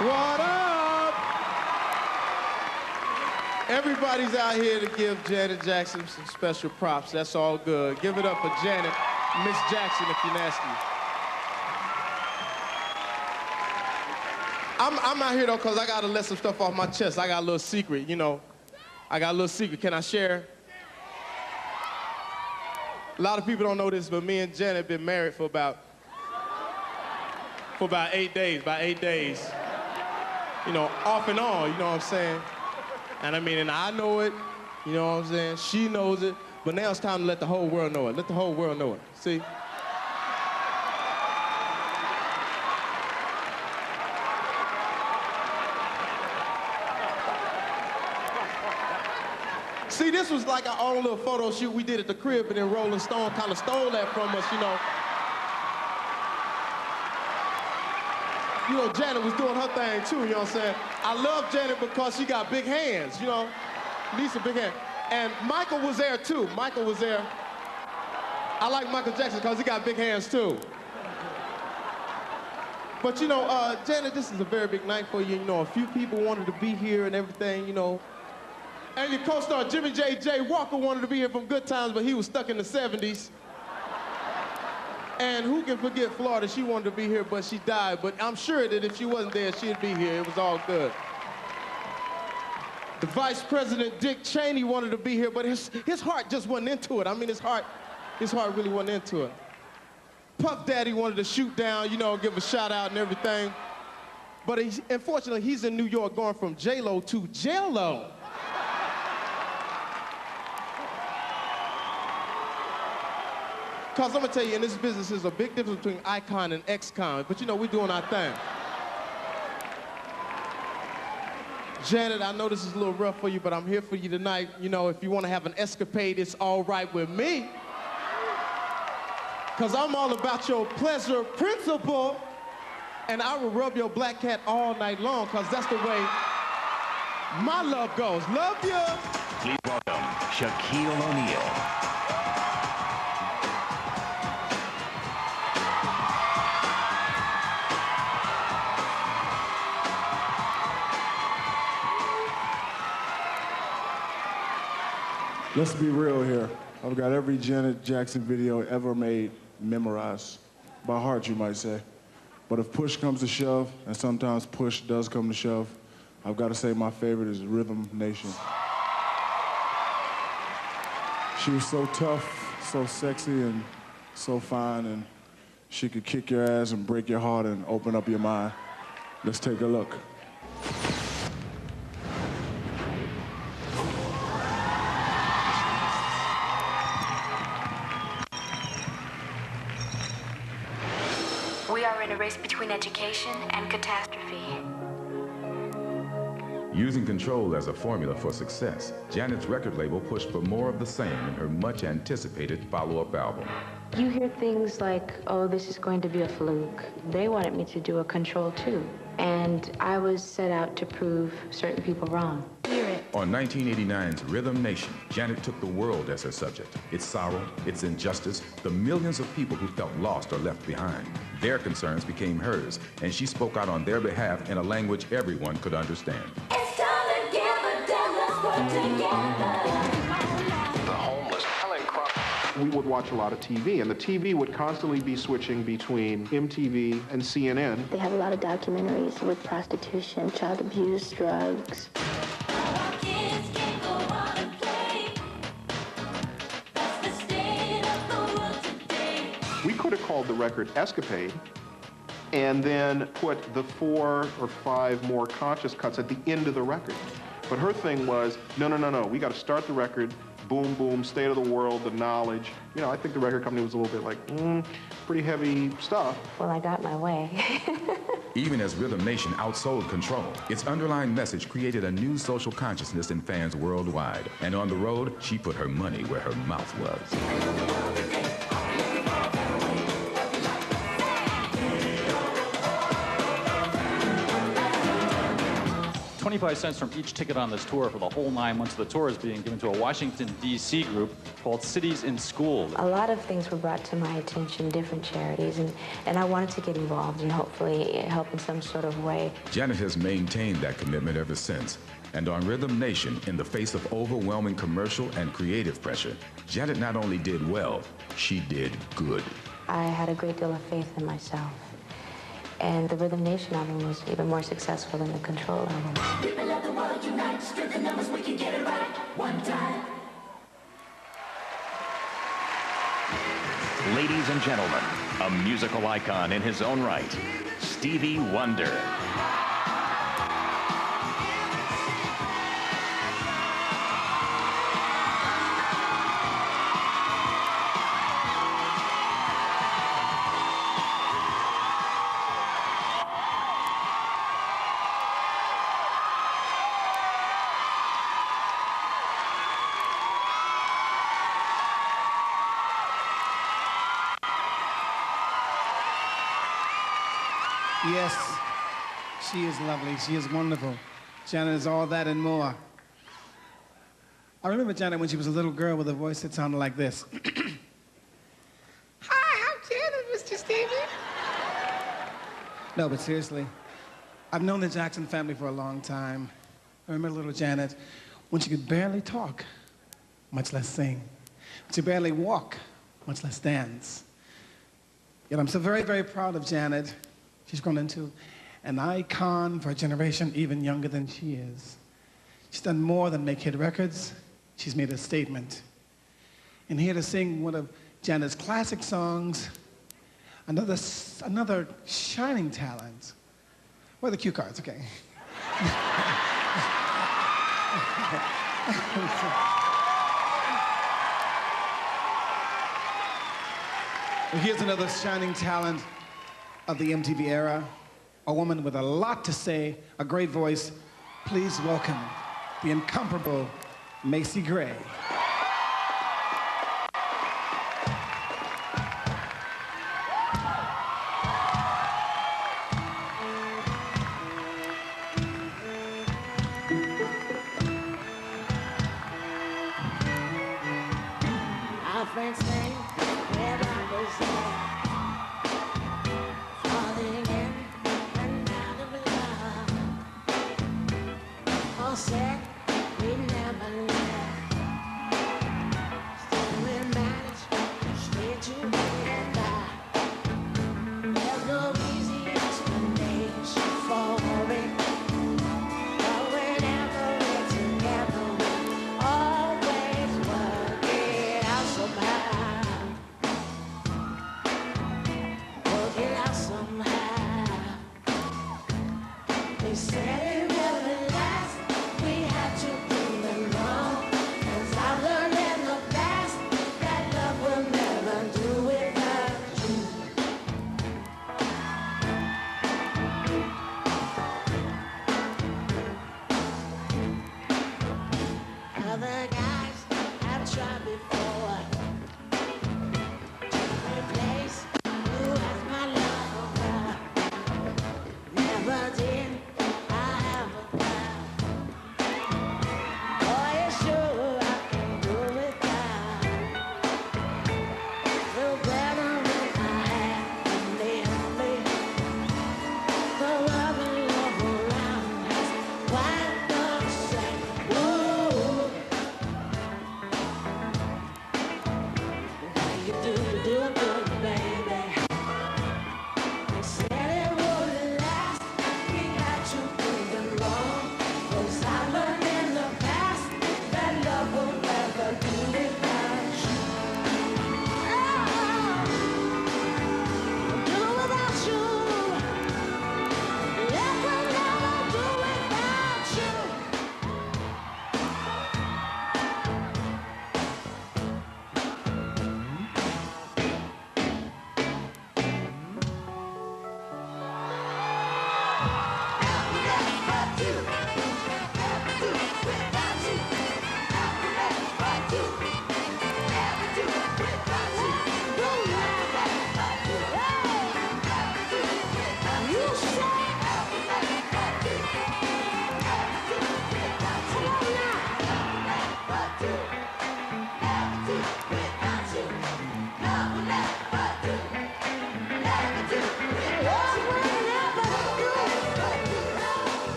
What up? Everybody's out here to give Janet Jackson some special props. That's all good. Give it up for Janet, Miss Jackson, if you're nasty. I'm out here, though, because I got to let some stuff off my chest. I got a little secret, you know. I got a little secret. Can I share? A lot of people don't know this, but me and Janet have been married for about 8 days, You know, off and on, you know what I'm saying? And I mean, and I know it, you know what I'm saying? She knows it, but now it's time to let the whole world know it. Let the whole world know it, see? See, this was like our own little photo shoot we did at the crib, and then Rolling Stone kind of stole that from us, you know. You know, Janet was doing her thing too, you know what I'm saying? I love Janet because she got big hands, you know? Needs a big hand. And Michael was there too. Michael was there. I like Michael Jackson because he got big hands too. But you know, Janet, this is a very big night for you. You know, a few people wanted to be here and everything, you know. And your co-star Jimmy J. Walker wanted to be here from Good Times, but he was stuck in the 70s. And who can forget Florida? She wanted to be here, but she died. But I'm sure that if she wasn't there, she'd be here. It was all good. The Vice President, Dick Cheney, wanted to be here, but his heart just wasn't into it. I mean, his heart really wasn't into it. Puff Daddy wanted to shoot down, you know, give a shout out and everything. But unfortunately, he's in New York going from J-Lo to Jail-Lo. Because I'm going to tell you, in this business, there's a big difference between icon and ex-con. But, you know, we're doing our thing. Janet, I know this is a little rough for you, but I'm here for you tonight. You know, if you want to have an escapade, it's all right with me. Because I'm all about your pleasure principle. And I will rub your black cat all night long, because that's the way my love goes. Love you. Please welcome Shaquille O'Neal. Let's be real here. I've got every Janet Jackson video ever made memorized. By heart, you might say. But if push comes to shove, and sometimes push does come to shove, I've got to say my favorite is Rhythm Nation. She was so tough, so sexy, and so fine, and she could kick your ass and break your heart and open up your mind. Let's take a look. We are in a race between education and catastrophe. Using control as a formula for success, Janet's record label pushed for more of the same in her much-anticipated follow-up album. You hear things like, oh, this is going to be a fluke. They wanted me to do a control too. And I was set out to prove certain people wrong. Hear it. On 1989's Rhythm Nation, Janet took the world as her subject. Its sorrow, its injustice, the millions of people who felt lost or left behind. Their concerns became hers, and she spoke out on their behalf in a language everyone could understand. It's time together, then let's work together. The homeless. We would watch a lot of TV, and the TV would constantly be switching between MTV and CNN. They have a lot of documentaries with prostitution, child abuse, drugs. We could have called the record Escapade and then put the 4 or 5 more conscious cuts at the end of the record. But her thing was, no, we got to start the record, boom, boom, state of the world, the knowledge. You know, I think the record company was a little bit like, pretty heavy stuff. Well, I got my way. Even as Rhythm Nation outsold Control, its underlying message created a new social consciousness in fans worldwide. And on the road, she put her money where her mouth was. 25 cents from each ticket on this tour for the whole 9 months of the tour is being given to a Washington, D.C. group called Cities in School. A lot of things were brought to my attention, different charities, and I wanted to get involved and hopefully help in some sort of way. Janet has maintained that commitment ever since. And on Rhythm Nation, in the face of overwhelming commercial and creative pressure, Janet not only did well, she did good. I had a great deal of faith in myself. And the Rhythm Nation album was even more successful than the Control album. People of the world unite, strength the numbers, we can get it right one time. Ladies and gentlemen, a musical icon in his own right, Stevie Wonder. Yes, she is lovely. She is wonderful. Janet is all that and more. I remember Janet when she was a little girl with a voice that sounded like this. Hi, I'm Janet, Mr. Stevie. No, but seriously, I've known the Jackson family for a long time. I remember little Janet when she could barely talk, much less sing. When she could barely walk, much less dance. Yet I'm so very, very proud of Janet. She's grown into an icon for a generation even younger than she is. She's done more than make hit records. She's made a statement. And here to sing one of Janet's classic songs, another shining talent. Where are the cue cards? Okay. Well, here's another shining talent of the MTV era, a woman with a lot to say, a great voice. Please welcome the incomparable Macy Gray. Our friends say where I was there. Falling in and out of love. All said we never left. Still we managed to stay together. There's no easy explanation for it. But whenever we're together, we always work it out somehow. Work it out somehow. They said it wouldn't last. We had to prove them wrong. 'Cause I learned in the past that love will never do without you. Other guys have tried before to replace you as my lover. Never did I have a doubt. Oh, yeah, sure I can do without. Feel better when I have you near me. The love and love around has wiped up say, ooh. You do good, baby. They said it wouldn't last. We had to prove them wrong. 'Cause I learned in the past that love will never do without you. Do without you. Love will never do without you.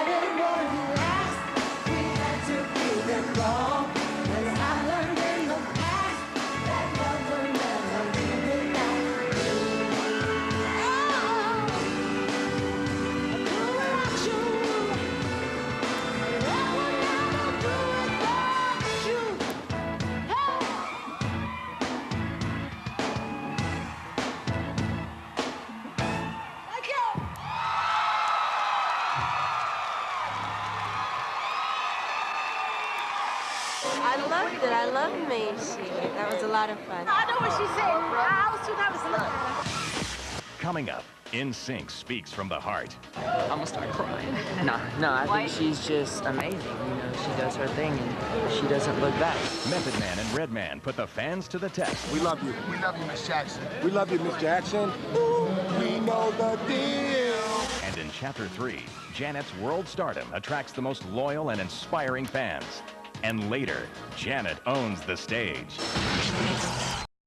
said it wouldn't last. We had to prove it wrong. 'Cause I learned in the past that love will never really last. Oh, do without you. Love will never do without you. Hey. Thank you. I loved it. I loved Macy. That was a lot of fun. I know what she said. I was too nervous to look at her. Coming up, NSYNC speaks from the heart. I'm gonna start crying. No, I think she's just amazing. You know, she does her thing and she doesn't look back. Method Man and Redman put the fans to the test. We love you. We love you, Miss Jackson. We love you, Miss Jackson. We know the deal. And in Chapter 3, Janet's world stardom attracts the most loyal and inspiring fans. And later, Janet owns the stage.